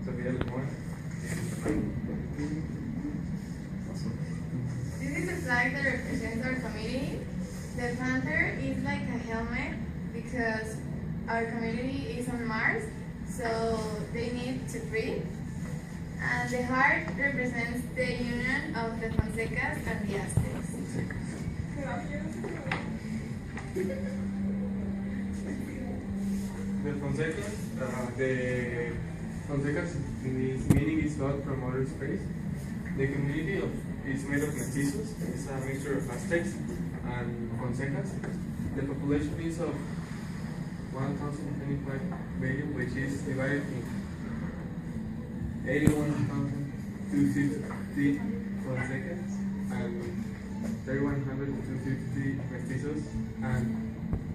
Sofía Limón. This is a flag that represents our community. The panther is like a helmet because our community is on Mars, so they need to breathe. And the heart represents the union of the Fonsecas and the Aztecs. The Fonsecas, its meaning is not from outer space. The community is made of mestizos. It's a mixture of Aztecs and Fonsecas. The population is of 1,025 million, which is divided in 81,250 Fonsecas and 3,150 mestizos and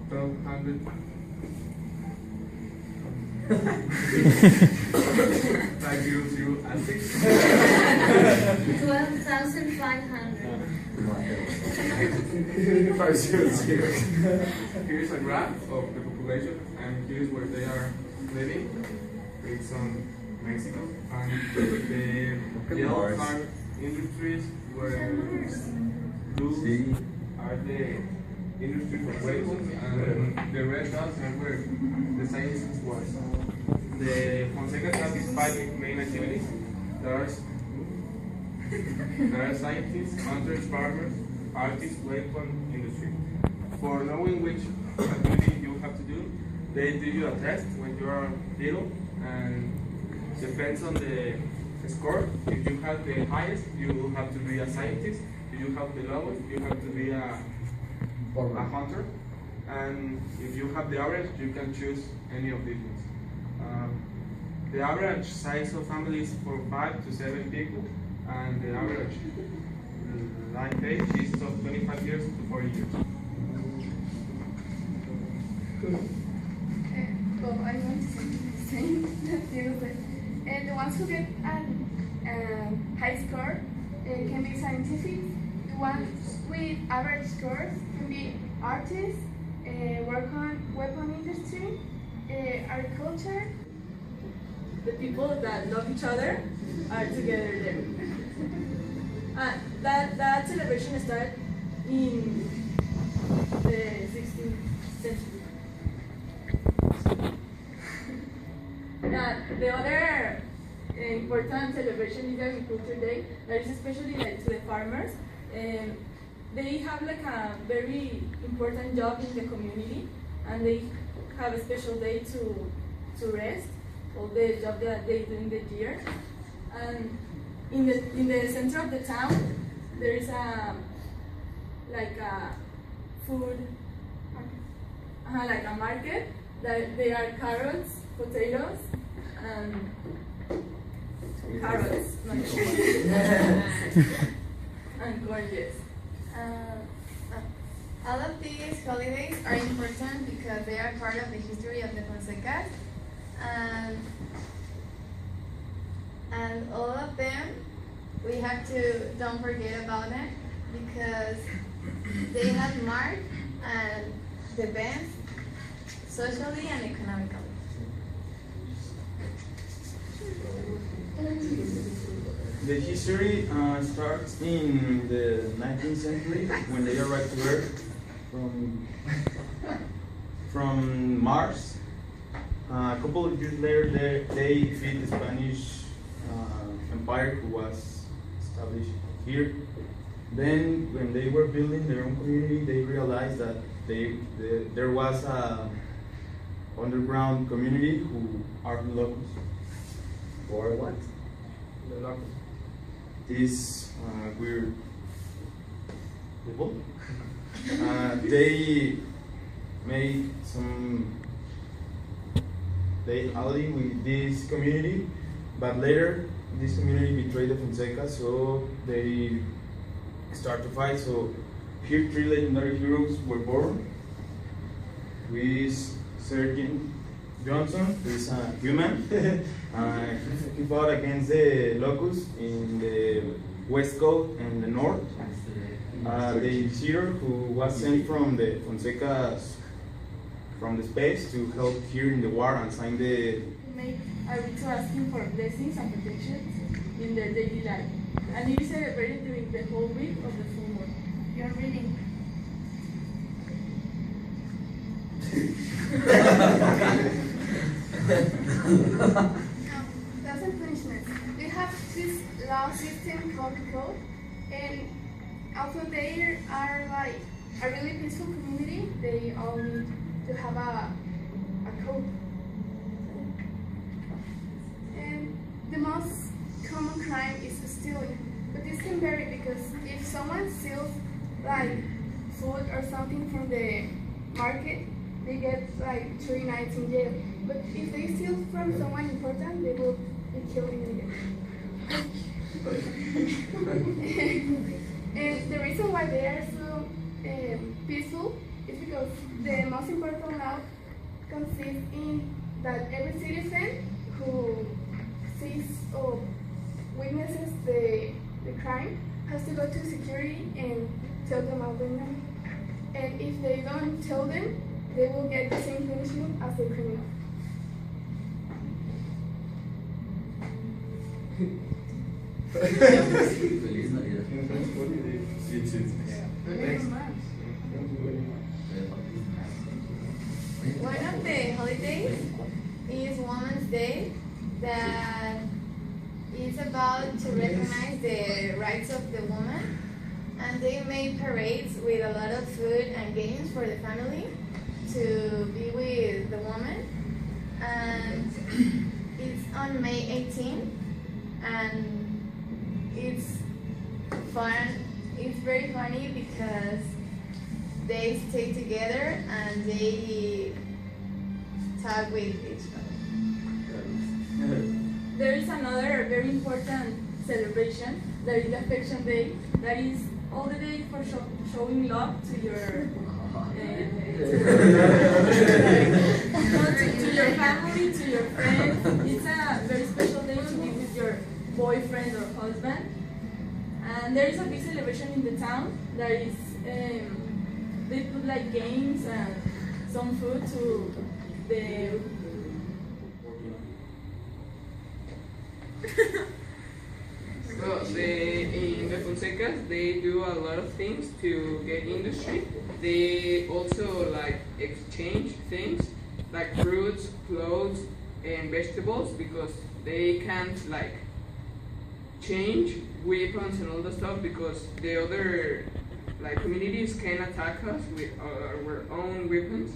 1,200 500 Aztecs. 12,500. 500. Here's a graph of the population, and here's where they are living. It's on Mexico, and the yellow are industries where blue are the industries of waste, and the red dots are where the sciences was. The Fonsecas have these 5 main activities. There are scientists, hunters, farmers, artists, weapon industry. For knowing which activity you have to do, they do you a test when you are little, and depends on the score. If you have the highest, you have to be a scientist. If you have the lowest, you have to be a hunter. And if you have the average, you can choose any of these ones. The average size of family is for 5 to 7 people, and the average life age is of 25 years to 40 years. Well, I want to say the same that you said. The ones who get a high score can be scientific. The ones with average scores can be artists, work on weapon industry, agriculture. The people that love each other are together there. That celebration started in the 16th century. The other important celebration is the Agriculture Day. That is especially like to the farmers. They have like a very important job in the community, and they have a special day to rest all the job that they do in the year. And in the center of the town, there is a food, like a market. That there are carrots, potatoes, and carrots, not and corn, yes. All of these holidays are important because they are part of the history of the Fonsecas, and all of them, we have to don't forget about them because they have marked and the events socially and economically. The history starts in the 19th century when they arrived to Earth from Mars. A couple of years later, they defeat the Spanish Empire, who was established here. Then, when they were building their own community, they realized that there was a underground community who are the locals. Or what? The locals. These weird people. They made they allied with this community, but later this community betrayed the Fonseca, so they start to fight. So here 3 legendary heroes were born. With Sergeant Johnson, who is a human. He fought against the Locust in the west coast and the north. The Inquisitor, who was sent from the Fonsecas from the space to help here in the war and sign the make a ritual asking for blessings and protections in their daily life. And it is celebrated during the whole week of the full moon. You're reading. Now, laws and punishments. We have this law system called the code, and also they are like a really peaceful community. They all need to have a code. And the most common crime is stealing, but this can vary because if someone steals like food or something from the market, they get like 3 nights in jail. But if they steal from someone important, they will be killed immediately. And the reason why they are so peaceful is because the most important law consists in that every citizen who sees or witnesses the crime has to go to security and tell them about them. And if they don't tell them, they will get the same punishment as the criminal. Feliz Navidad. Very much. One of the holidays is Women's Day that is about to recognize the rights of the woman, and they make parades with a lot of food and games for the family to be with the woman. And it's on May 18th, and it's fun. It's very funny because they stay together and they talk with each other. There is another very important celebration, that is the Affection Day, that is all the day for showing love to your to your family, to your friends. It's a very special day to be with your boyfriend or husband. And there is a big celebration in the town. There is they put like games and some food to the So in the Fonsecas, they do a lot of things to get industry. They also like exchange things like fruits, clothes, and vegetables because they can't like change weapons and all the stuff because the other like communities can attack us with our own weapons.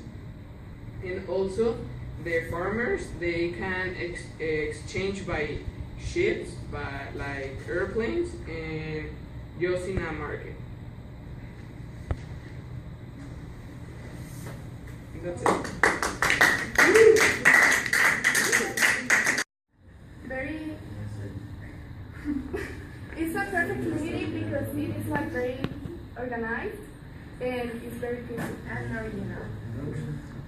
And also the farmers, they can exchange by ships, by like airplanes, and just in a market. That's it. Very. It's a perfect community because it is like very organized and it's very peaceful and original.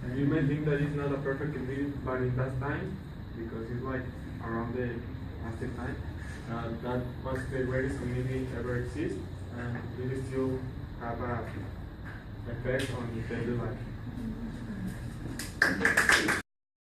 And you may think that it's not a perfect community, but in that time, because it's like around the master time, that was the greatest community ever exist, and it still have a effect on the daily life.